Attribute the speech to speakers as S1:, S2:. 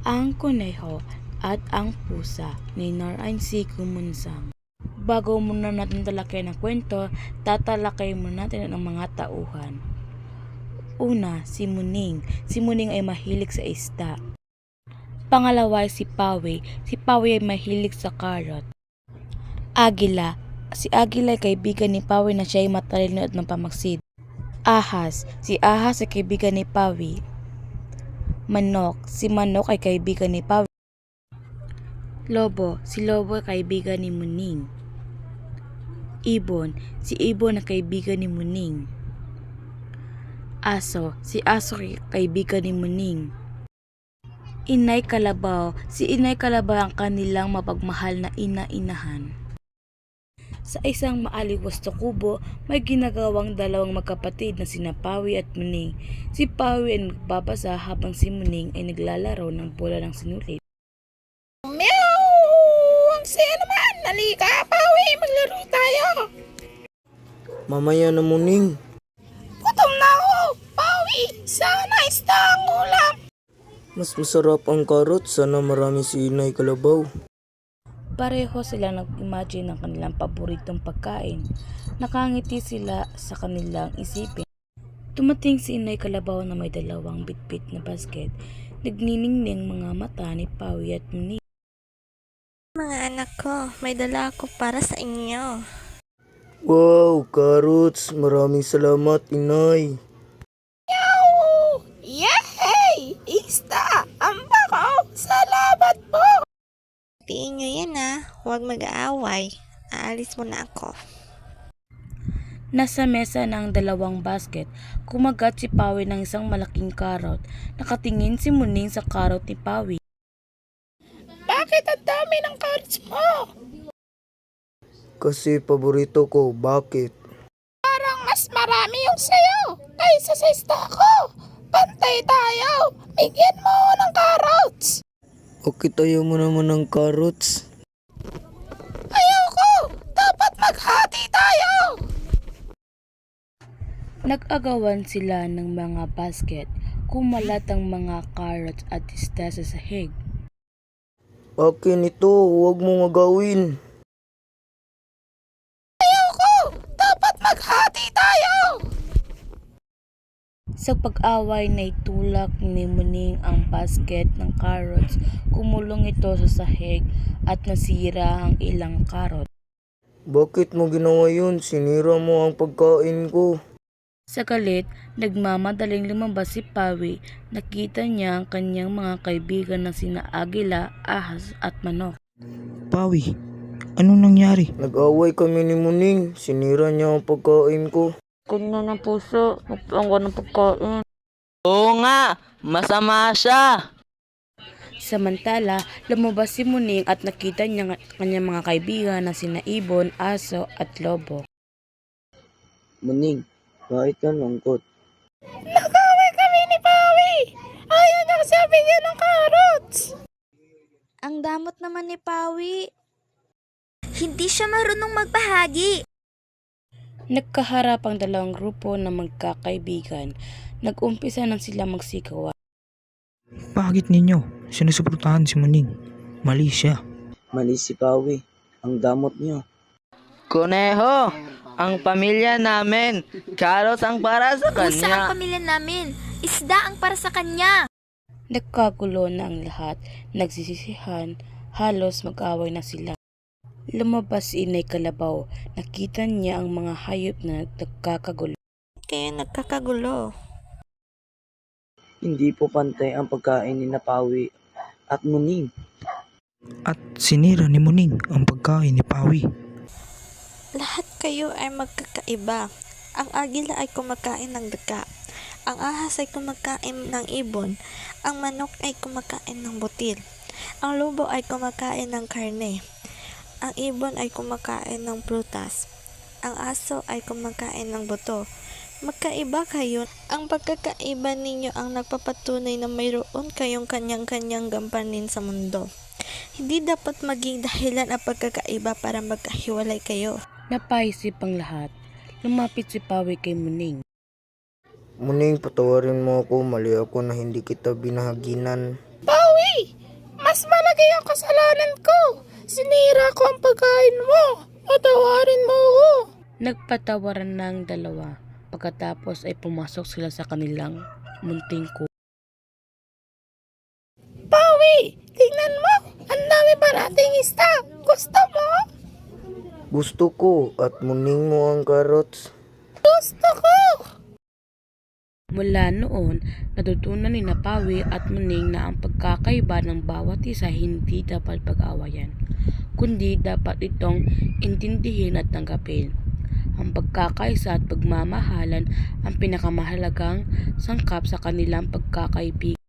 S1: Ang Kuneho at ang Pusa ni Narain C. Kumunsang. Bago muna natin talakayin ang kwento, tatalakayin muna natin ang mga tauhan. Una, si Muning. Si Muning ay mahilig sa isda. Pangalawa ay si Pawi. Si Pawi ay mahilig sa karot. Agila. Si Agila ay kaibigan ni Pawi na siya ay matalino at mapamaksid. Ahas. Si Ahas ay kaibigan ni Pawi. Manok. Si Manok ay kaibigan ni Pawi. Lobo. Si Lobo ay kaibigan ni Muning. Ibon. Si Ibon ay kaibigan ni Muning. Aso. Si Aso ay kaibigan ni Muning. Inay Kalabaw. Si Inay Kalabaw ang kanilang mapagmahal na ina-inahan. Sa isang maaliwas na kubo, may ginagawang dalawang magkapatid na sina Pawi at Muning. Si Pawi ay nagbabasa habang si Muning ay naglalaro ng bola ng sinulit.
S2: Meow! Ang saya naman! Halika, Pawi! Maglaro tayo!
S3: Mamaya na, Muning.
S2: Gutom na ako! Pawi! Sana isda ang ulam!
S3: Mas masarap ang karot. Sana marami si Inay Kalabaw.
S1: Pareho silang nag-imagine ng kanilang paboritong pagkain. Nakangiti sila sa kanilang isipin. Tumating si Inay Kalabaw na may dalawang bitbit na basket. Nagniningning mga mata ni Pawi at Muning.
S4: Mga anak ko, may dala ako para sa inyo.
S3: Wow, carrots. Maraming salamat, Inay.
S2: Meow! Yay! Isda! Ang bakaw! Salamat po!
S4: Tiin nyo yan huwag mag-aaway. Aalis muna ako.
S1: Nasa mesa ng dalawang basket, kumagat si Pawi ng isang malaking karot. Nakatingin si Muning sa karot ni Pawi.
S2: Bakit ang dami ng carrots mo?
S3: Kasi paborito ko. Bakit?
S2: Parang mas marami yung sayo kaysa sa isda ko. Pantay tayo. Bigyan mo ako ng carrots.
S3: Bakit ayaw mo naman ng carrots?
S2: Ayoko. Dapat maghati tayo.
S1: Nag-agawan sila ng mga basket. Kumalat ang mga carrots at isda sa sahig.
S3: Akin ito. Huwag mo magawin.
S2: Ayoko. Dapat maghati tayo.
S1: Sa pag-away na itulak ni Muning ang basket ng carrots, kumulong ito sa sahig at nasira ang ilang karot.
S3: Bakit mo ginawa yun? Sinira mo ang pagkain ko.
S1: Sa galit, nagmamadaling lumabas si Pawi. Nakita niya ang kanyang mga kaibigan na sina Agila, Ahas at Manok.
S5: Pawi, anong nangyari?
S3: Nag-away kami ni Muning. Sinira niya ang pagkain ko.
S1: Kanya ng puso, magpangwa ng pagkain.
S6: Oo nga, masama siya.
S1: Samantala, lumabas si Muning at nakita niya ang kanyang mga kaibigan na sina Ibon, Aso at Lobo.
S3: Muning, bakit ka lungkot?
S2: Nag-away kami ni Pawi. Ayaw niya kasi bigyan ng carrots.
S4: Ang damot naman ni Pawi. Hindi siya marunong magbahagi.
S1: Nagkaharap ang dalawang grupo na magkakaibigan. Nag-umpisa na sila magsigawan.
S5: Bakit ninyo sinusuportahan si Muning? Mali siya.
S3: Mali si Pawi. Ang damot niyo.
S6: Kuneho, ang pamilya namin. Carrots ang para sa
S4: Pusa ang
S6: kanya.
S4: pamilya namin. Isda ang para sa kanya.
S1: Nagkagulo na ang lahat. Nagsisisihan. Halos mag-away na sila. Lumabas si Inay Kalabaw. Nakita niya ang mga hayop na nagkakagulo.
S4: Kaya nagkakagulo.
S3: Hindi po pantay ang pagkain ni Pawi at Muning.
S5: At sinira ni Muning ang pagkain ni Pawi.
S4: Lahat kayo ay magkakaiba. Ang agila ay kumakain ng daga. Ang ahas ay kumakain ng ibon. Ang manok ay kumakain ng butil. Ang lobo ay kumakain ng karne. Ang ibon ay kumakain ng prutas. Ang aso ay kumakain ng buto. Magkaiba kayo. Ang pagkakaiba ninyo ang nagpapatunay na mayroon kayong kanyang-kanyang gampanin sa mundo. Hindi dapat maging dahilan ang pagkakaiba para magkahiwalay kayo.
S1: Napaisip ang lahat. Lumapit si Pawi kay Muning.
S3: Muning, patawarin mo ako. Mali ako na hindi kita binahaginan.
S2: Pawi! Mas malaki ang kasalanan ko. Sinira ko ang pagkain mo. Patawarin mo ako.
S1: Nagpatawaran ng dalawa. Pagkatapos ay pumasok sila sa kanilang munting kubo.
S2: Pawi, tingnan mo. Ang dami pa nating ista. Gusto mo?
S3: Gusto ko at muning mo ang carrots.
S2: Gusto ko.
S1: Mula noon, natutunan ni Pawi at Muning na ang pagkakaiba ng bawat isa hindi dapat pag-awayan, kundi dapat itong intindihin at tanggapin. Ang pagkakaisa at pagmamahalan ang pinakamahalagang sangkap sa kanilang pagkakaibigan.